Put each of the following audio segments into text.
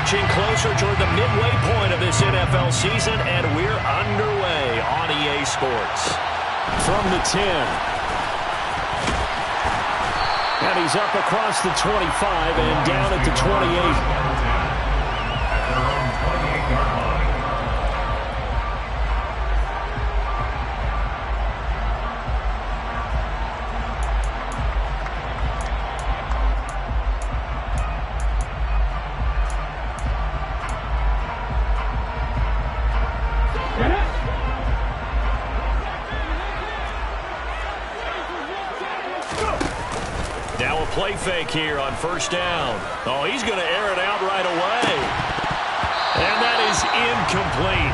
inching closer toward the midway point of this NFL season, and we're underway on EA Sports. From the 10. And he's up across the 25 and down at the 28. Now a play fake here on first down. Oh, he's going to air it out right away. And that is incomplete.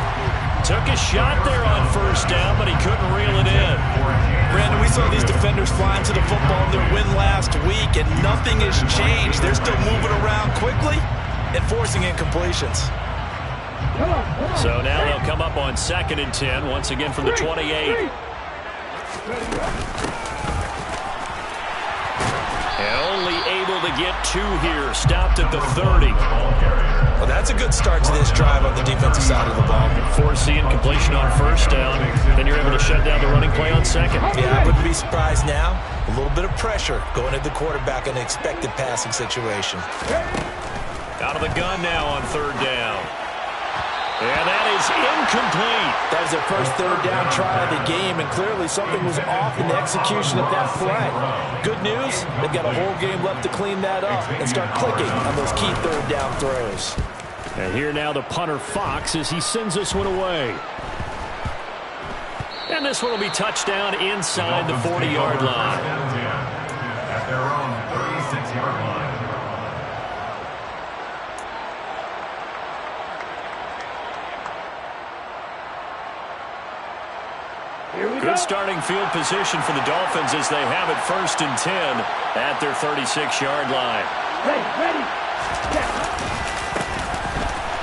Took a shot there on first down, but he couldn't reel it in. Brandon, we saw these defenders flying to the football in their win last week, and nothing has changed. They're still moving around quickly and forcing incompletions. So now they'll come up on 2nd and 10, once again from the 28. And only able to get 2 here. Stopped at the 30. Well, that's a good start to this drive on the defensive side of the ball. Force the incompletion on first down. Then you're able to shut down the running play on 2nd. Yeah, I wouldn't be surprised now. A little bit of pressure going at the quarterback in an expected passing situation. Out of the gun now on 3rd down. And that is incomplete. That was their first 3rd down try of the game, and clearly something was off in the execution of that play. Good news, they've got a whole game left to clean that up and start clicking on those key 3rd down throws. And here now the punter Fox as he sends this one away. And this one will be touchdown inside the 40-yard line. At their own 36-yard line. Good starting field position for the Dolphins as they have it 1st and 10 at their 36-yard line. Ready.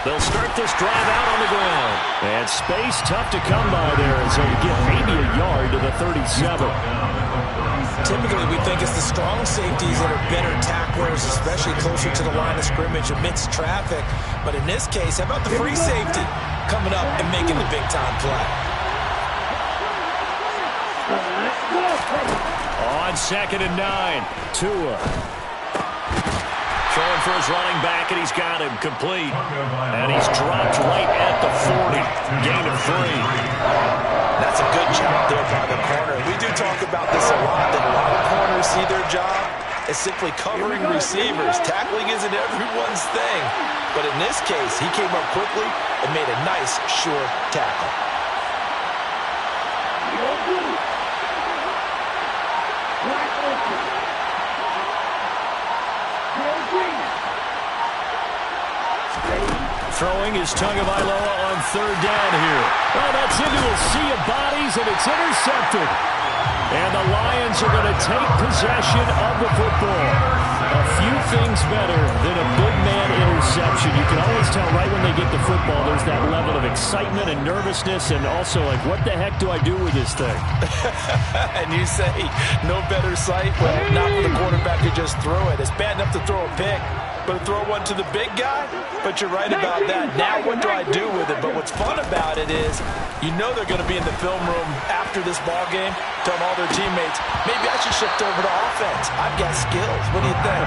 They'll start this drive out on the ground. And space tough to come by there as they get maybe a yard to the 37. Typically, we think it's the strong safeties that are better tacklers, especially closer to the line of scrimmage amidst traffic. But in this case, how about the free safety coming up and making the big-time play? On 2nd and 9, Tua. Throwing for his running back, and he's got him complete. And he's dropped right at the 40. Gain of 3. That's a good job there by the corner. We do talk about this a lot, that a lot of corners see their job as simply covering receivers. Tackling isn't everyone's thing. But in this case, he came up quickly and made a nice, sure tackle. Throwing is Tagovailoa on 3rd down here. Oh, that's into a sea of bodies, and it's intercepted. And the Lions are going to take possession of the football. A few things better than a big man interception. You can always tell right when they get the football, there's that level of excitement and nervousness, and also like, what the heck do I do with this thing? And you say, no better sight? Well, not for the quarterback to just throw it. It's bad enough to throw a pick, but to throw one to the big guy? But you're right about that. Now what do I do with it? But what's fun about it is, you know they're going to be in the film room after this ball game, telling all their teammates, maybe I should shift over to offense. I've got skills. What do you think?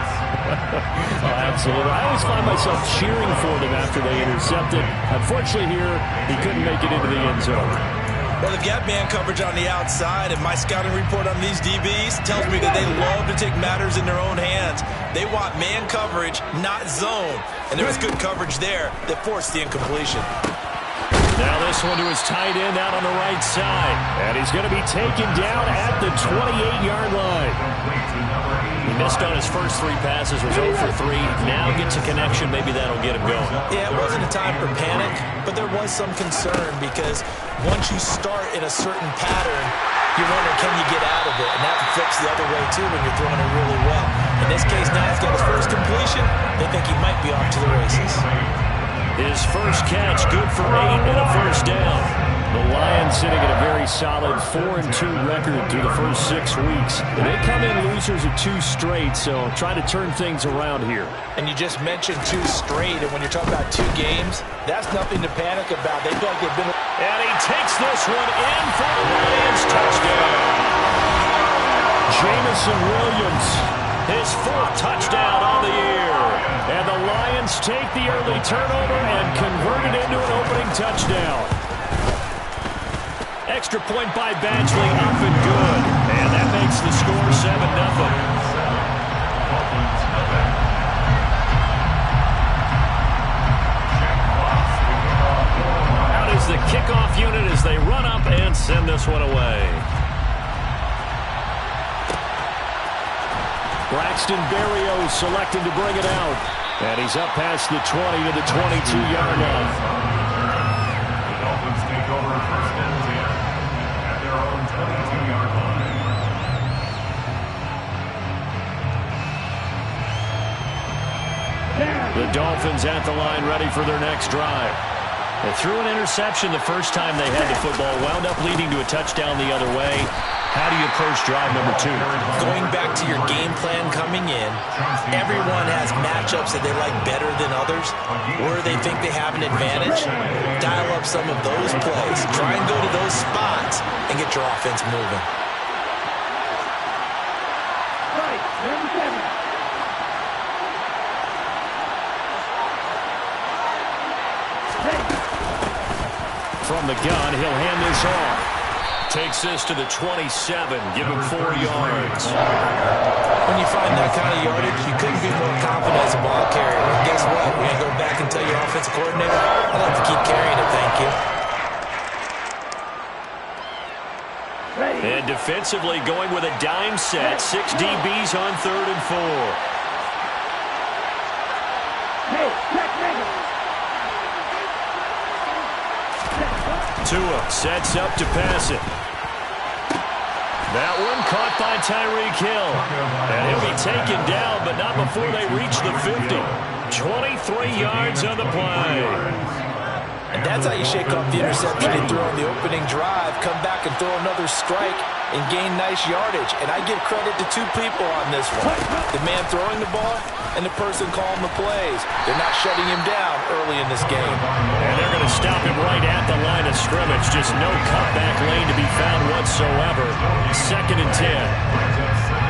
Oh, absolutely. I always find myself cheering for them after they intercept it. Unfortunately here, he couldn't make it into the end zone. Well, they've got man coverage on the outside, and my scouting report on these DBs tells me that they love to take matters in their own hands. They want man coverage, not zone. And there was good coverage there that forced the incompletion. Now this one to his tight end out on the right side. And he's going to be taken down at the 28-yard line. He missed on his first 3 passes, was 0 for 3. Now gets a connection. Maybe that'll get him going. Yeah, it wasn't a time for panic, but there was some concern because once you start in a certain pattern, you wonder, can you get out of it? And that flips the other way, too, when you're throwing it really well. In this case, now he's got his first completion. They think he might be off to the races. His first catch, good for 8 and a first down. The Lions sitting at a very solid 4-2 record through the first 6 weeks. And they come in losers of 2 straight, so trying to turn things around here. And you just mentioned 2 straight, and when you're talking about 2 games, that's nothing to panic about. They feel like they've been... And he takes this one in for the Lions touchdown. Jamison Williams, his 4th touchdown on the year. And the Lions take the early turnover and convert it into an opening touchdown. Extra point by Badgley, up and good. And that makes the score 7-0. Out is the kickoff unit as they run up and send this one away. Braxton Berrios selecting to bring it out. And he's up past the 20 to the 22-yard line. The Dolphins take over first and 10 at their own 22-yard line. The Dolphins at the line ready for their next drive. They threw an interception the first time they had the football, wound up leading to a touchdown the other way. How do you approach drive number 2? Going back to your game plan coming in, everyone has matchups that they like better than others, or they think they have an advantage. Dial up some of those plays. Try and go to those spots and get your offense moving. From the gun, he'll hand this off. Takes this to the 27, give him 4 yards. When you find that kind of yardage, you couldn't be more confident as a ball carrier. And guess what? You're going to go back and tell your offensive coordinator, I'd like to keep carrying it, thank you. And defensively going with a dime set, 6 DBs on 3rd and 4. Tua sets up to pass it. That one caught by Tyreek Hill. And he'll be taken down, but not before they reach the 50. 23 yards on the play. And that's how you shake off the interception you threw on the opening drive, come back and throw another strike and gain nice yardage. And I give credit to 2 people on this one. The man throwing the ball and the person calling the plays. They're not shutting him down early in this game. And they're going to stop him right at the line of scrimmage. Just no cutback lane to be found whatsoever. 2nd and 10.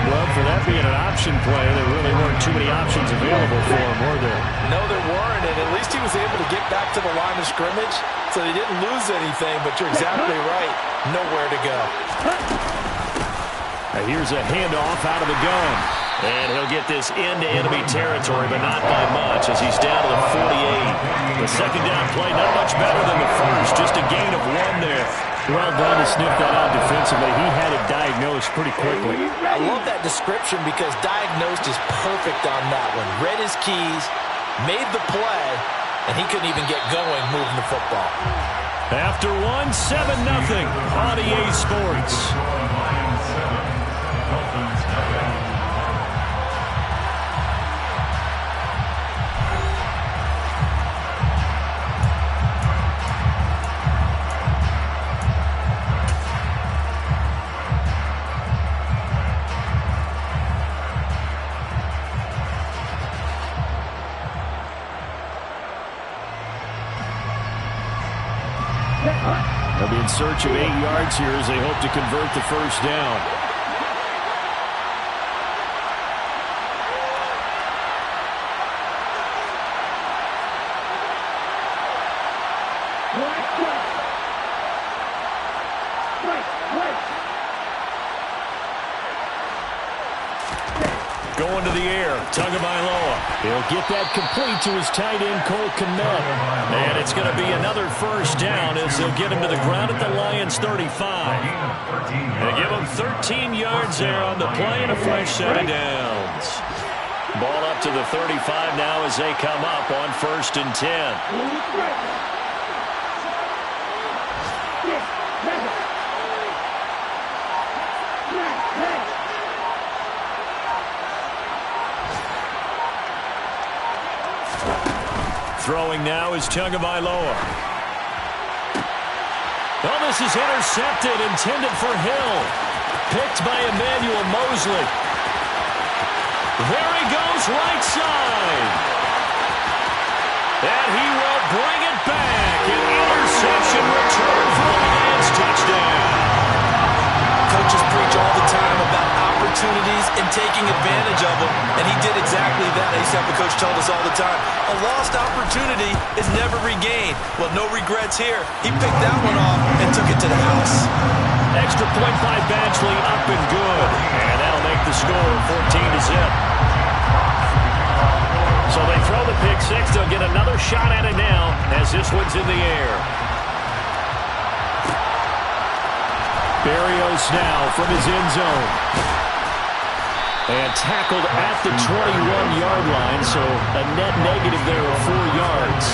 Well, for that being an option play, there really weren't too many options available for him, were there? No, there weren't, and at least he was able to get back to the line of scrimmage, so they didn't lose anything, but you're exactly right. Nowhere to go. Now here's a handoff out of the gun. And he'll get this into enemy territory, but not by much as he's down to the 48. The second down play, not much better than the first, just a gain of 1 there. Well done to sniff that out defensively. He had it diagnosed pretty quickly. I love that description because diagnosed is perfect on that one. Read his keys, made the play, and he couldn't even get going moving the football. After 1, 7-0 on EA Sports. They'll be in search of 8 yards here as they hope to convert the first down. Going to the air, Tagovailoa. He'll get that complete to his tight end, Cole Kmet. And it's going to be another first down as they'll get him to the ground at the Lions' 35. They give him 13 yards there on the play and a fresh set of downs. Ball up to the 35 now as they come up on 1st and 10. Throwing now is Tagovailoa. On this is intercepted, intended for Hill. Picked by Emmanuel Mosley. There he goes, right side. And he will bring it back. An interception return for the Lions touchdown. Coaches preach all the time about opportunities and taking advantage of them, and he did exactly that. I used to have a coach tell us all the time, a lost opportunity is never regained. Well, no regrets here. He picked that one off and took it to the house. Extra point by Badgley, up and good. And that'll make the score 14-0. So they throw the pick six. They'll get another shot at it now as this one's in the air. Berrios now from his end zone. And tackled at the 21-yard line, so a net negative there of 4 yards.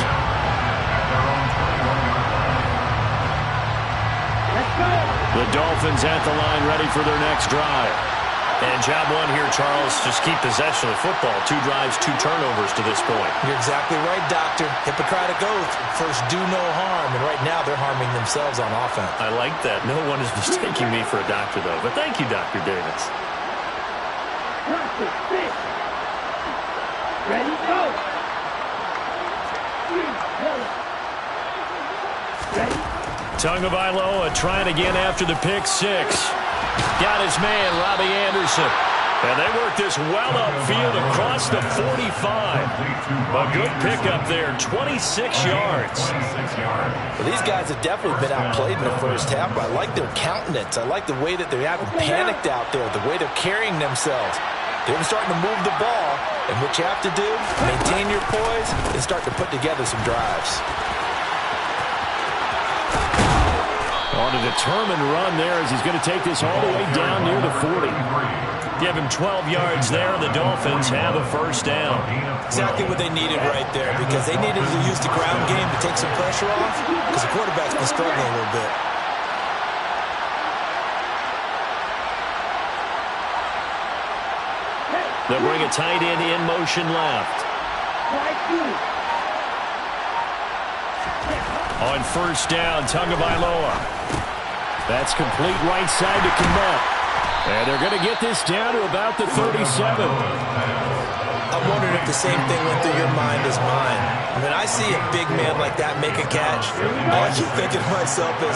The Dolphins at the line ready for their next drive. And job one here, Charles, just keep possession of the football. 2 drives, 2 turnovers to this point. You're exactly right, Doctor. Hippocratic oath. First, do no harm. And right now, they're harming themselves on offense. I like that. No one is mistaking me for a doctor, though. But thank you, Dr. Davis. Ready, go. Ready. Tagovailoa trying again after the pick six. Got his man, Robbie Anderson. And they work this well upfield across the 45. A good pickup there, 26 yards. Well, these guys have definitely been outplayed in the first half, but I like their countenance. I like the way that they haven't panicked out there, the way they're carrying themselves. They're starting to move the ball, and what you have to do, maintain your poise and start to put together some drives. On a determined run there as he's going to take this all the way down near the 40. Give him 12 yards there, and the Dolphins have a first down. Exactly what they needed right there, because they needed to use the ground game to take some pressure off, because the quarterback's been struggling a little bit. They'll bring a tight end in motion left. On first down, Tagovailoa. That's complete right side to Kmet. And they're going to get this down to about the 37. I'm wondering if the same thing went through your mind as mine. When I see a big man like that make a catch, all I keep thinking to myself is,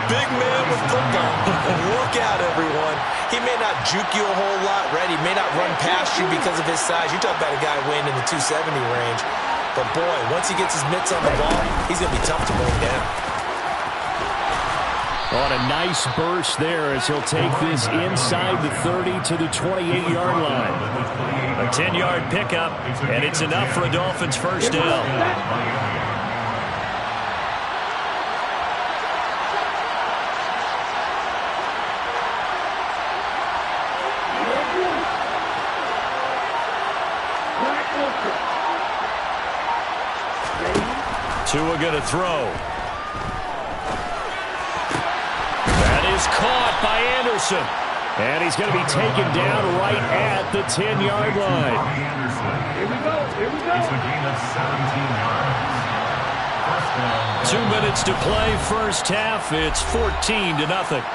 big man with football. Look out, everyone. He may not juke you a whole lot, right? He may not run past you because of his size. You talk about a guy weighing in the 270 range. But, boy, once he gets his mitts on the ball, he's going to be tough to bring down. On a nice burst there as he'll take this inside the 30 to the 28-yard line. A 10-yard pickup, and it's enough for a Dolphins first down. Tua going to throw. That is caught by Anderson. And he's going to be taken down right at the 10-yard line. Here we go. Here we go. It's a gain of 17 yards. 2 minutes to play first half. It's 14-0.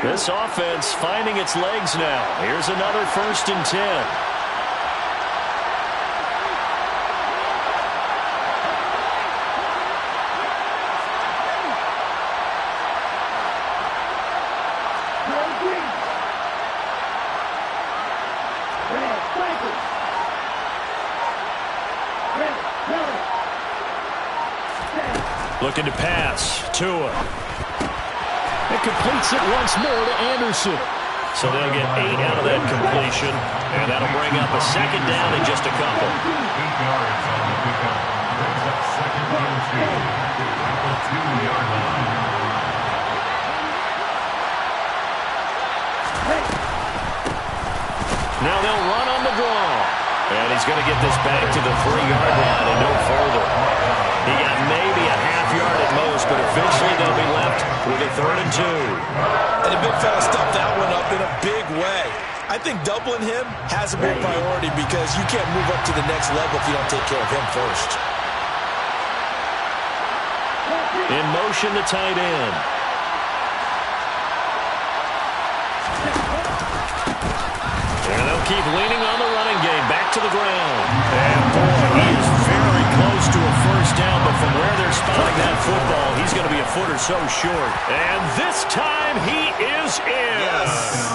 This offense finding its legs now. Here's another 1st and 10. Looking to pass. Tua. It completes it once more to Anderson. So they'll get 8 out of that completion. And that'll bring up a second down in just a couple. 8 yards on the pickup. Brings up second and 2. At the 2-yard line. Now they'll run on the draw. And he's going to get this back to the 3-yard line and no further. He got maybe a half yard at most, but eventually they'll be left with a 3rd and 2. And the big fella stuffed that one up in a big way. I think doubling him has more priority because you can't move up to the next level if you don't take care of him first. In motion, the tight end. And they'll keep leaning on the running game. Back to the ground. And boy, he is very close to a first down, but from where they're spotting that football, he's going to be a foot or so short. And this time he is in. Yes.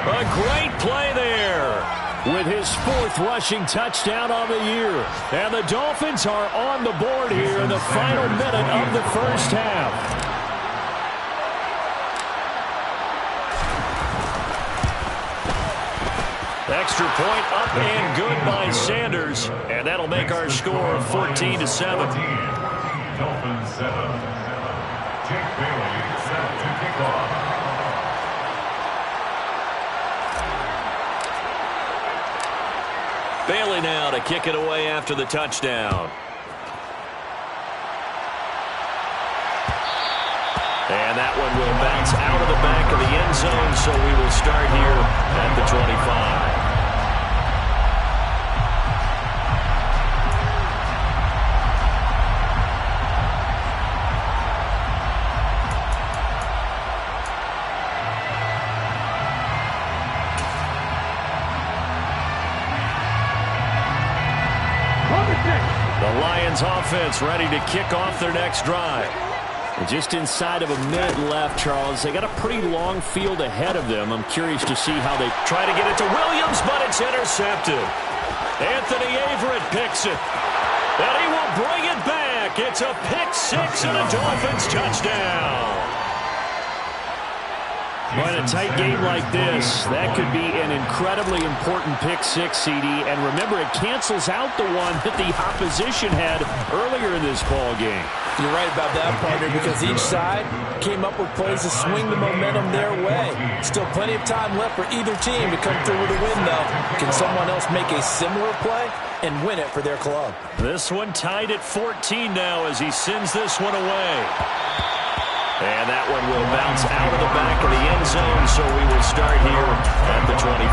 A great play there with his 4th rushing touchdown on the year. And the Dolphins are on the board here in the final minute of the first half. Extra point up and good by Sanders. And that'll make our score 14-7. Dolphins 7. Jake Bailey set to kick off. Bailey now to kick it away after the touchdown. And that one will bounce out of the back of the end zone, so we will start here at the 25. The Lions offense ready to kick off their next drive. And just inside of a minute left, Charles. They got a pretty long field ahead of them. I'm curious to see how they try to get it to Williams, but it's intercepted. Anthony Averett picks it. And he will bring it back. It's a pick-6 and a Dolphins touchdown. Well, in a tight game like this, that could be an incredibly important pick-6, CD. And remember, it cancels out the one that the opposition had earlier in this ball game. You're right about that, partner, because each side came up with plays to swing the momentum their way. Still plenty of time left for either team to come through with a win, though. Can someone else make a similar play and win it for their club? This one tied at 14 now as he sends this one away. And that one will bounce out of the back of the end zone, so we will start here at the 25.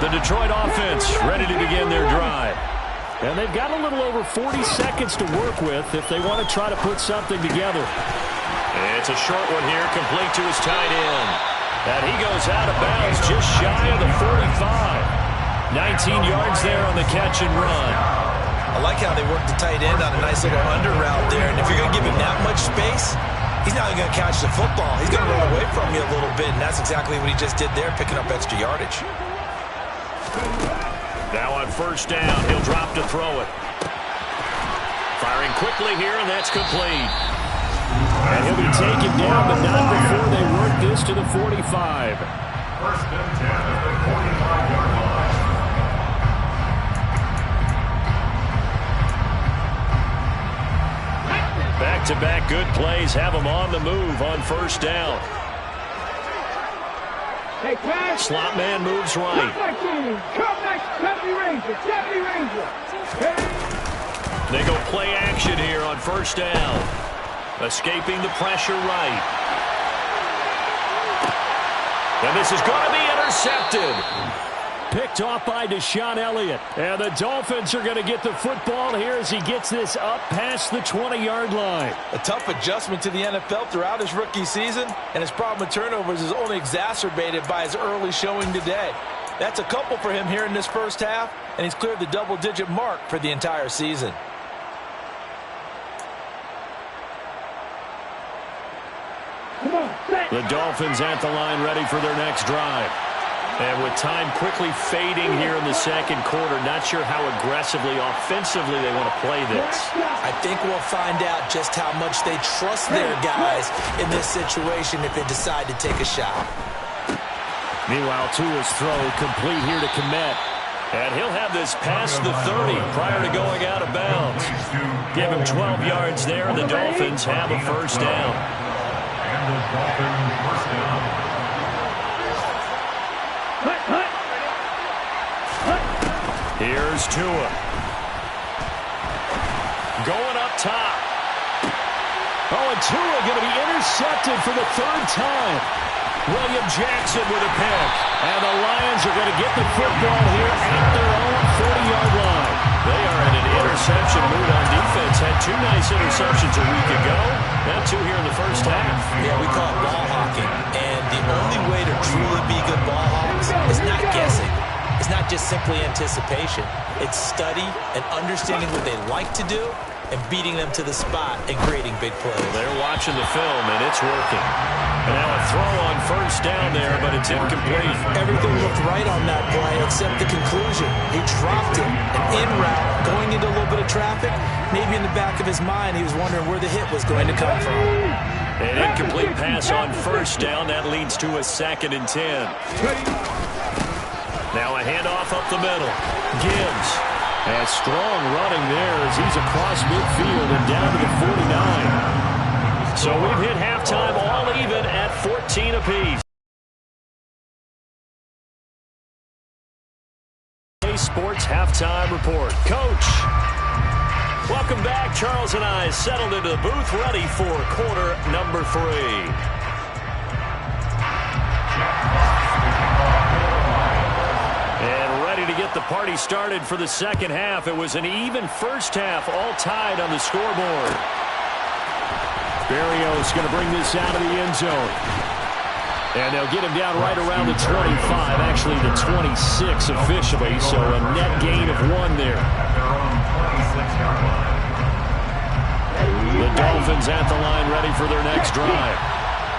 The Detroit offense ready to begin their drive. And they've got a little over 40 seconds to work with if they want to try to put something together. It's a short one here, complete to his tight end. And he goes out of bounds just shy of the 45. 19 yards there on the catch and run. I like how they work the tight end on a nice little under route there. And if you're going to give him that much space, he's not even going to catch the football. He's going to run away from you a little bit, and that's exactly what he just did there, picking up extra yardage. Now on first down, he'll drop to throw it. Firing quickly here, and that's complete. And he'll be taken down, but not before they work this to the 45. First and 10 at the 45-yard line. Back-to-back good plays have them on the move on first down. Hey, pass. Slot man moves right. Come back, Deputy Ranger. Deputy Ranger. They go play action here on first down. Escaping the pressure right. And this is going to be intercepted. Picked off by Deshaun Elliott. And the Dolphins are going to get the football here as he gets this up past the 20-yard line. A tough adjustment to the NFL throughout his rookie season, and his problem with turnovers is only exacerbated by his early showing today. That's a couple for him here in this first half, and he's cleared the double-digit mark for the entire season. The Dolphins at the line ready for their next drive. And with time quickly fading here in the second quarter, not sure how aggressively, offensively they want to play this. I think we'll find out just how much they trust their guys in this situation if they decide to take a shot. Meanwhile, Tua's throw complete here to Kmet. And he'll have this past the 30 prior to going out of bounds. Give him 12 yards there, and the Dolphins have a first down. And the Dolphins first down. Here's Tua. Going up top. And Tua going to be intercepted for the third time. William Jackson with a pick. And the Lions are going to get the football here at their own 40-yard line. They are in an interception mood on defense. Had 2 nice interceptions a week ago. Now 2 here in the first half. Yeah, we call it ball hawking. And the only way to truly be good ball hawks is not guessing. It's not just simply anticipation. It's study and understanding what they like to do and beating them to the spot and creating big plays. They're watching the film, and it's working. Now a throw on first down there, but it's incomplete. Everything looked right on that play except the conclusion. He dropped it, an in route, going into a little bit of traffic. Maybe in the back of his mind, he was wondering where the hit was going to come from. An incomplete pass on first down. That leads to a 2nd and 10. Now a handoff up the middle. Gibbs. And strong running there as he's across midfield and down to the 49. So we've hit halftime all even at 14 apiece. Sports halftime report. Coach, welcome back. Charles and I settled into the booth ready for quarter number 3. To get the party started for the second half. It was an even first half, all tied on the scoreboard. Berrios going to bring this out of the end zone. And they'll get him down right around the 25, actually the 26 officially, so a net gain of 1 there. The Dolphins at the line ready for their next drive.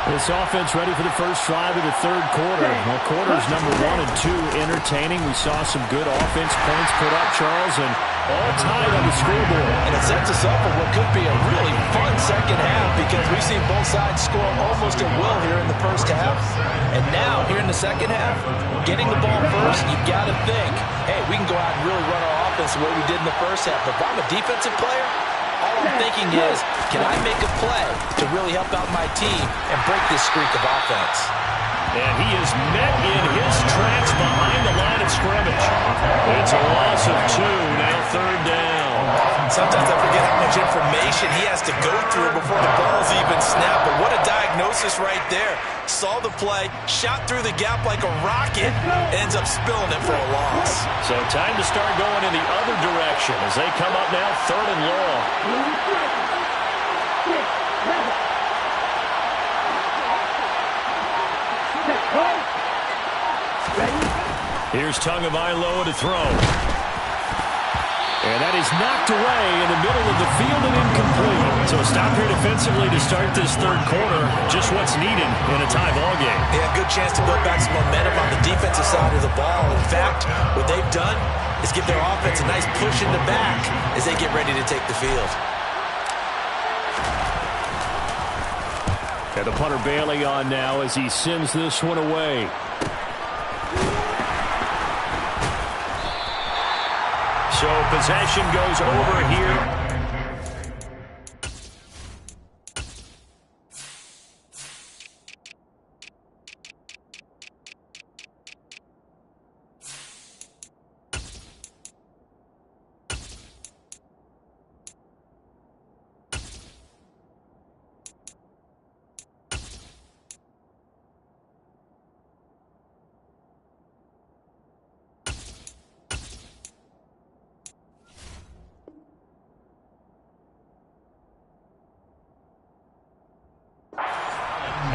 This offense ready for the first drive of the third quarter. Well, quarters number 1 and 2 entertaining. We saw some good offense points put up, Charles, and all tied on the scoreboard. And it sets us up for what could be a really fun second half because we've seen both sides score almost at will here in the first half. And now, here in the second half, getting the ball first, you got to think, hey, we can go out and really run our offense the way we did in the first half. But if I'm a defensive player, all I'm thinking is, can I make a play to really help out my team and break this streak of offense? And he is met in his tracks behind the line of scrimmage. It's a loss of 2, now third down. Sometimes I forget how much information he has to go through before the ball's even snapped. But what a diagnosis right there. Saw the play, shot through the gap like a rocket, ends up spilling it for a loss. So time to start going in the other direction as they come up now third and long. Here's Tagovailoa to throw. And that is knocked away in the middle of the field and incomplete. So a stop here defensively to start this third quarter. Just what's needed in a tie ball game. Yeah, good chance to build back some momentum on the defensive side of the ball. In fact, what they've done is give their offense a nice push in the back as they get ready to take the field. And the punter Bailey on now as he sends this one away. So possession goes over here.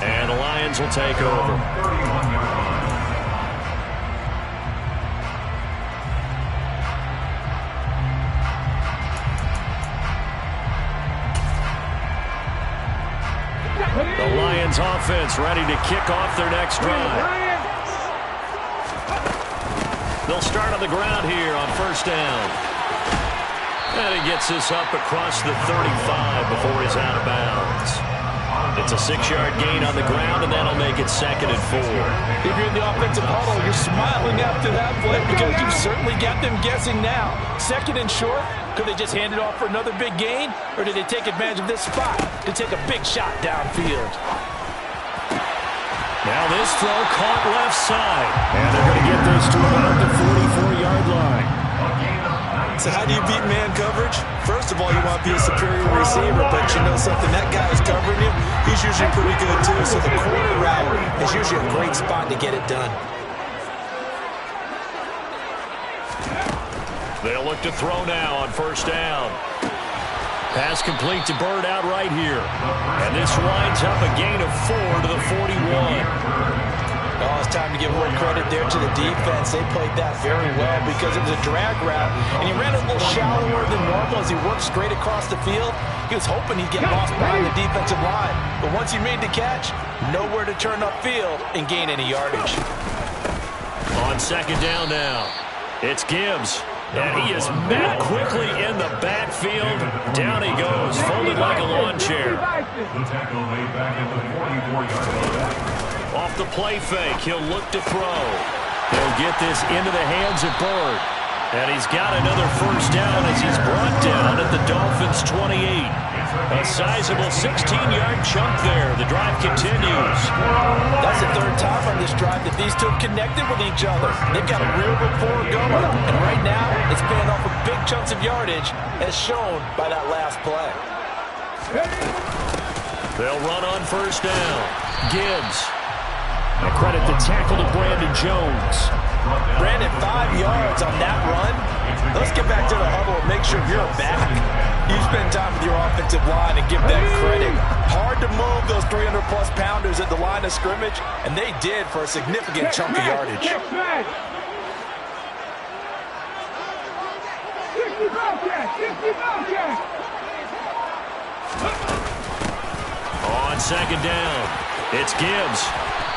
And the Lions will take over. The Lions offense ready to kick off their next drive. They'll start on the ground here on first down. And he gets this up across the 35 before he's out of bounds. It's a 6-yard gain on the ground, and that'll make it 2nd and 4. If you're in the offensive huddle, you're smiling after that play because you've certainly got them guessing now. 2nd and short, could they just hand it off for another big gain, or did they take advantage of this spot to take a big shot downfield? Now this throw caught left side, and they're going to get this to about the 44-yard line. So how do you beat man coverage? First of all, you want to be a superior receiver, but you know something, that guy who's covering you, he's usually pretty good too. So the corner route is usually a great spot to get it done. They'll look to throw now on first down. Pass complete to Bird out right here. And this winds up a gain of 4 to the 41. Oh, it's time to give more credit there to the defense. They played that very well because it was a drag route, and he ran a little shallower than normal as he worked straight across the field. He was hoping he'd get lost behind the defensive line, but once he made the catch, nowhere to turn upfield and gain any yardage. On second down now, it's Gibbs. And he is met quickly in the backfield. Down he goes, folded like a lawn chair. The tackle made back at the 44-yard line. Off the play fake, he'll look to throw. He'll get this into the hands of Bird. And he's got another first down as he's brought down at the Dolphins' 28. A sizable 16-yard chunk there. The drive continues. That's the third time on this drive that these two have connected with each other. They've got a real rapport going. And right now, it's paying off with big chunks of yardage, as shown by that last play. They'll run on first down. Gibbs. I credit the tackle to Brandon Jones. Brandon, 5 yards on that run. Let's get back to the huddle and make sure you're back. You spend time with your offensive line and give them credit. Hard to move those 300-plus pounders at the line of scrimmage, and they did for a significant chunk of yardage. On second down, it's Gibbs.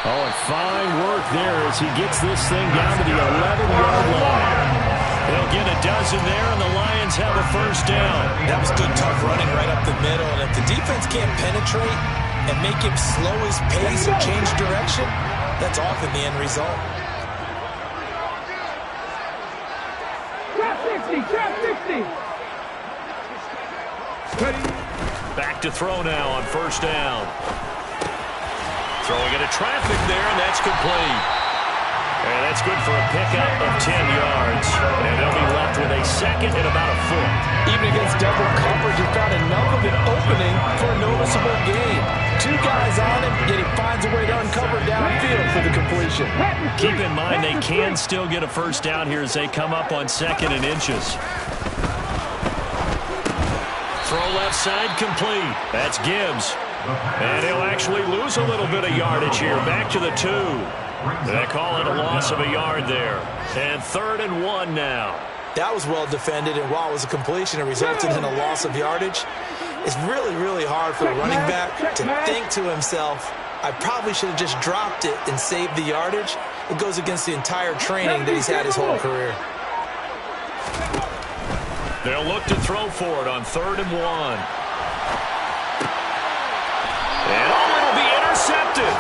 Oh, and fine work there as he gets this thing down to the 11-yard line. They'll get a dozen there, and the Lions have a first down. That was good, tough running right up the middle. And if the defense can't penetrate and make him slow his pace or change direction, that's often the end result. Trap 60. Back to throw now on first down. Throwing into traffic there, and that's complete. And that's good for a pickup of 10 yards. And they'll be left with a second and about a foot. Even against double coverage, he found enough of an opening for a noticeable gain. 2 guys on him, yet he finds a way to uncover downfield for the completion. Keep in mind they can still get a first down here as they come up on second and inches. Throw left side complete. That's Gibbs. And he'll actually lose a little bit of yardage here. Back to the 2. They call it a loss of a yard there. And 3rd and 1 now. That was well defended, and while it was a completion, it resulted in a loss of yardage. It's really, really hard for a running back to think to himself, I probably should have just dropped it and saved the yardage. It goes against the entire training that he's had his whole career. They'll look to throw for it on 3rd and 1. And it'll be intercepted.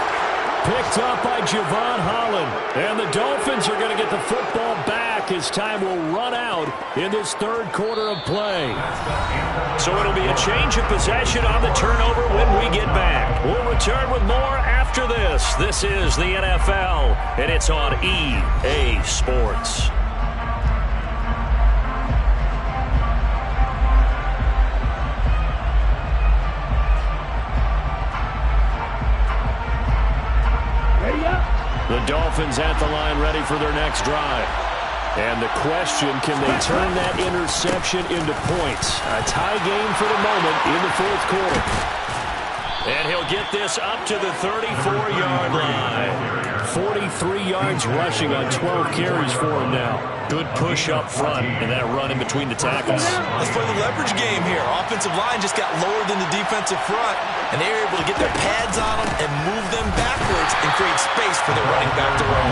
Picked up by Javon Holland. And the Dolphins are going to get the football back as time will run out in this 3rd quarter of play. So it'll be a change of possession on the turnover when we get back. We'll return with more after this. This is the NFL, and it's on EA Sports. The Dolphins at the line ready for their next drive. And the question, can they turn that interception into points? A tie game for the moment in the 4th quarter. And he'll get this up to the 34-yard line. 43 yards rushing on 12 carries for him now. Good push up front and that run in between the tackles. Let's play the leverage game here. Offensive line just got lower than the defensive front, and they were able to get their pads on them and move them backwards and create space for the running back to run.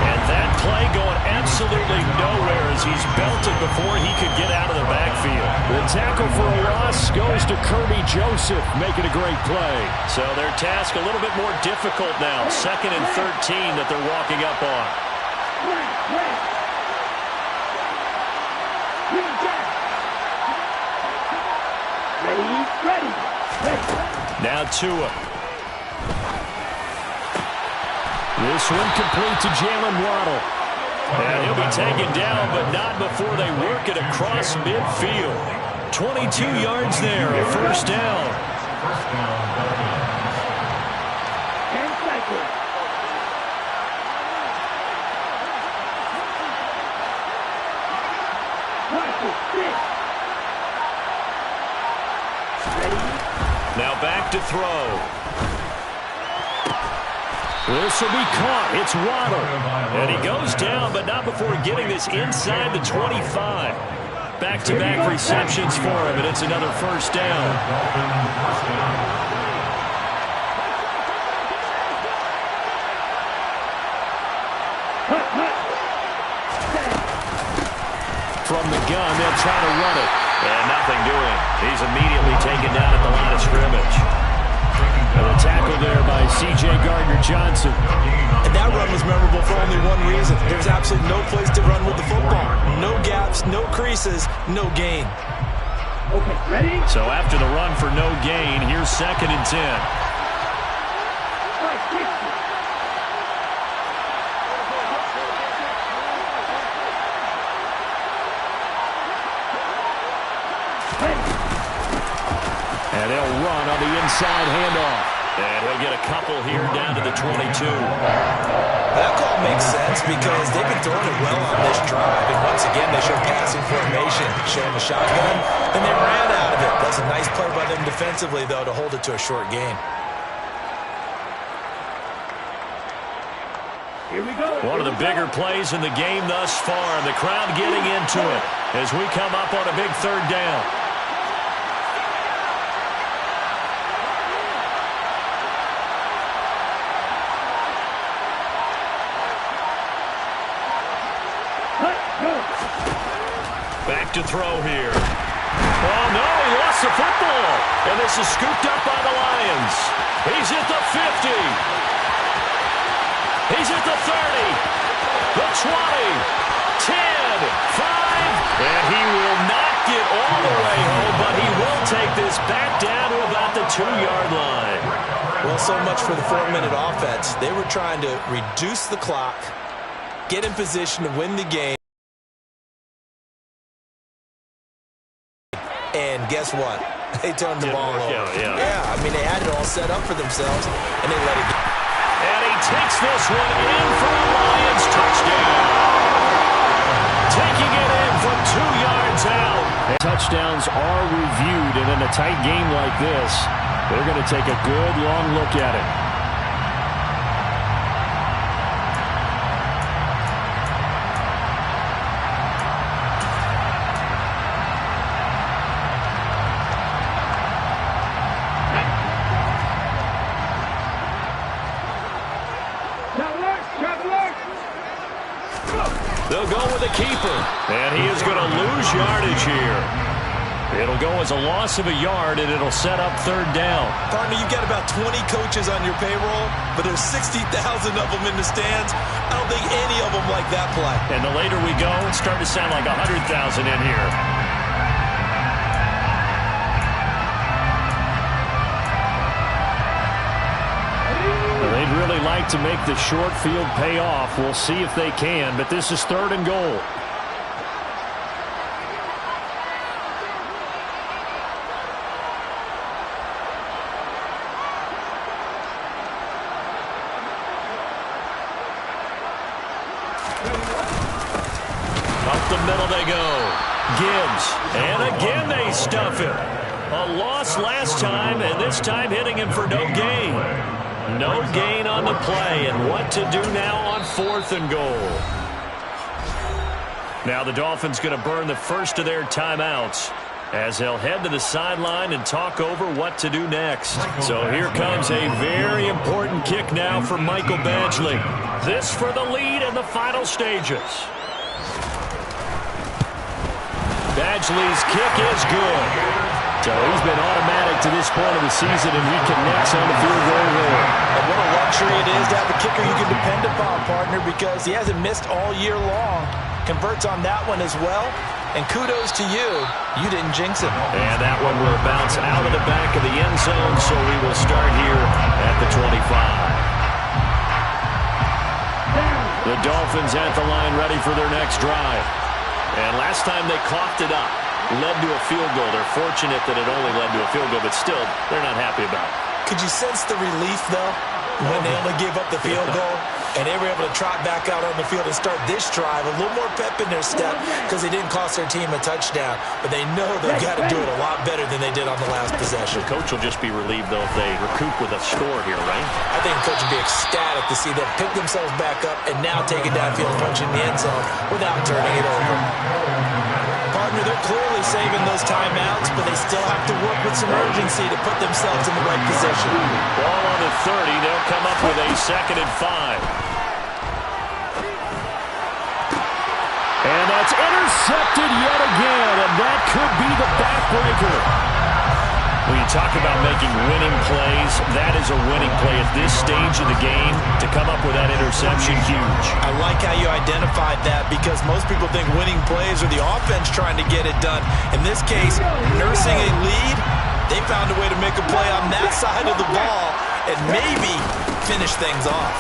And that play going absolutely nowhere as he's belted before he could get out of the backfield. The tackle for a loss goes to Kirby Joseph, making a great play. So their task a little bit more difficult now. 2nd and 13 that they're walking up on. Now Tua. This one complete to Jalen Waddle. And he'll be taken down, but not before they work it across midfield. 22 yards there, a first down. First down, Dolphins. 10 seconds. Now back to throw. This will be caught. It's Waddle. And he goes down, but not before getting this inside the 25. Back-to-back receptions for him, and it's another first down. From the gun, they'll try to run it. And nothing doing. He's immediately taken down at the line of scrimmage. And a tackle there by C.J. Gardner-Johnson. And that run was memorable for only one reason. There's absolutely no place to run with the football. No gaps, no creases, no gain. Okay, ready? So after the run for no gain, here's 2nd and 10. And they'll run on the inside handoff. And he'll get a couple here down to the 22. That call makes sense because they've been throwing it well on this drive. And once again, they show passing formation, showing the shotgun. Then they ran out of it. That's a nice play by them defensively, though, to hold it to a short gain. Here we go. One of the bigger plays in the game thus far. And the crowd getting into it as we come up on a big 3rd down. Back to throw here. Oh, no, he lost the football. And this is scooped up by the Lions. He's at the 50. He's at the 30. The 20. 10. 5. And he will not get all the way home, but he will take this back down to about the 2-yard line. Well, so much for the 4-minute offense. They were trying to reduce the clock, get in position to win the game. And guess what? They turned the ball over. Yeah, I mean, they had it all set up for themselves, and they let it go. And he takes this one in for a Lions touchdown. Taking it in from 2 yards out. And touchdowns are reviewed, and in a tight game like this, they're going to take a good long look at it. They'll go with the keeper, and he is going to lose yardage here. It'll go as a loss of a yard, and it'll set up 3rd down. Partner, you've got about 20 coaches on your payroll, but there's 60,000 of them in the stands. I don't think any of them like that play. And the later we go, it's starting to sound like 100,000 in here. They'd really like to make the short field pay off. We'll see if they can, but this is 3rd and goal. Up the middle they go. Gibbs, and again they stuff it. A loss last time, and this time hitting him for no gain. No gain on the play, and what to do now on 4th and goal. Now the Dolphins going to burn the first of their timeouts as they'll head to the sideline and talk over what to do next. So here comes a very important kick now for Michael Badgley. This for the lead in the final stages. Badgley's kick is good. So he's been automatic to this point of the season, and he connects on the field goal there. And what a luxury it is to have a kicker you can depend upon, partner, because he hasn't missed all year long. Converts on that one as well. And kudos to you. You didn't jinx him. And that one will bounce out of the back of the end zone, so we will start here at the 25. The Dolphins at the line ready for their next drive. And last time they coughed it up, led to a field goal. They're fortunate that it only led to a field goal, but still, they're not happy about it. Could you sense the relief, though, when they only gave up the field goal? And they were able to trot back out on the field and start this drive. A little more pep in their step because they didn't cost their team a touchdown. But they know they've got to do it a lot better than they did on the last possession. The coach will just be relieved, though, if they recoup with a score here, right? I think the coach will be ecstatic to see them pick themselves back up and now take it downfield and punch in the end zone without turning it over. Partner, they're clearly saving those timeouts, but they still have to work with some urgency to put themselves in the right position. Ball on the 30. They'll come up with a 2nd and 5. And that's intercepted yet again, and that could be the backbreaker. When you talk about making winning plays, that is a winning play at this stage of the game. To come up with that interception, huge. I like how you identified that because most people think winning plays are the offense trying to get it done. In this case, nursing a lead, they found a way to make a play on that side of the ball and maybe finish things off.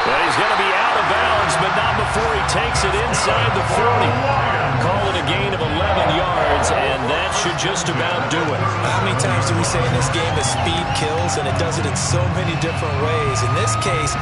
Well, he's going to be out of bounds, but not before he takes it inside the 40. Call it a gain of 11 yards, and that should just about do it. How many times do we say in this game that speed kills, and it does it in so many different ways? In this case,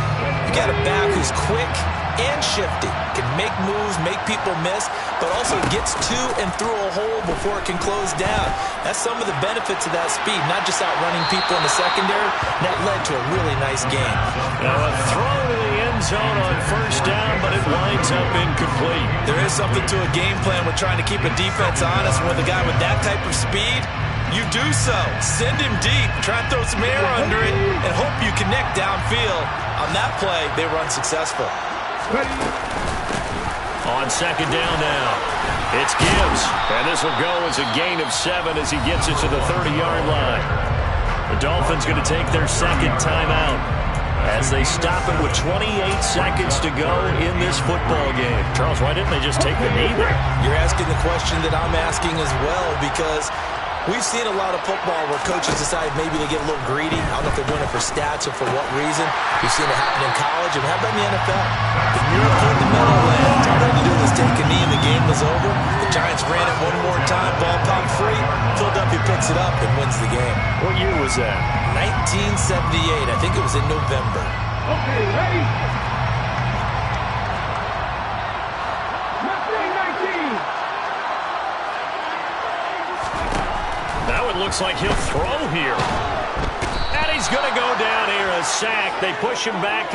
you got a back who's quick and shifty, can make moves, make people miss, but also gets to and through a hole before it can close down. That's some of the benefits of that speed, not just outrunning people in the secondary. That led to a really nice game. Now a throw to the end zone on 1st down, but it winds up incomplete. There is something to a game plan with trying to keep a defense honest. With a guy with that type of speed, you do so. Send him deep, try and throw some air under it, and hope you connect downfield. On that play, they were unsuccessful. On 2nd down now, it's Gibbs, and this will go as a gain of 7 as he gets it to the 30-yard line. The Dolphins going to take their 2nd timeout as they stop it with 28 seconds to go in this football game. Charles, why didn't they just take the knee there? You're asking the question that I'm asking as well, because we've seen a lot of football where coaches decide maybe they get a little greedy. I don't know if they're doing it for stats or for what reason. We've seen it happen in college, and how about in the NFL? If you're put in the Meadowlands, all they had to do was take a knee and the game was over. The Giants ran it one more time, ball popped free. Philadelphia picks it up and wins the game. What year was that? 1978. I think it was in November. Okay, ready? Mustang 19. Now it looks like he'll throw here. And he's going to go down here, a sack. They push him back to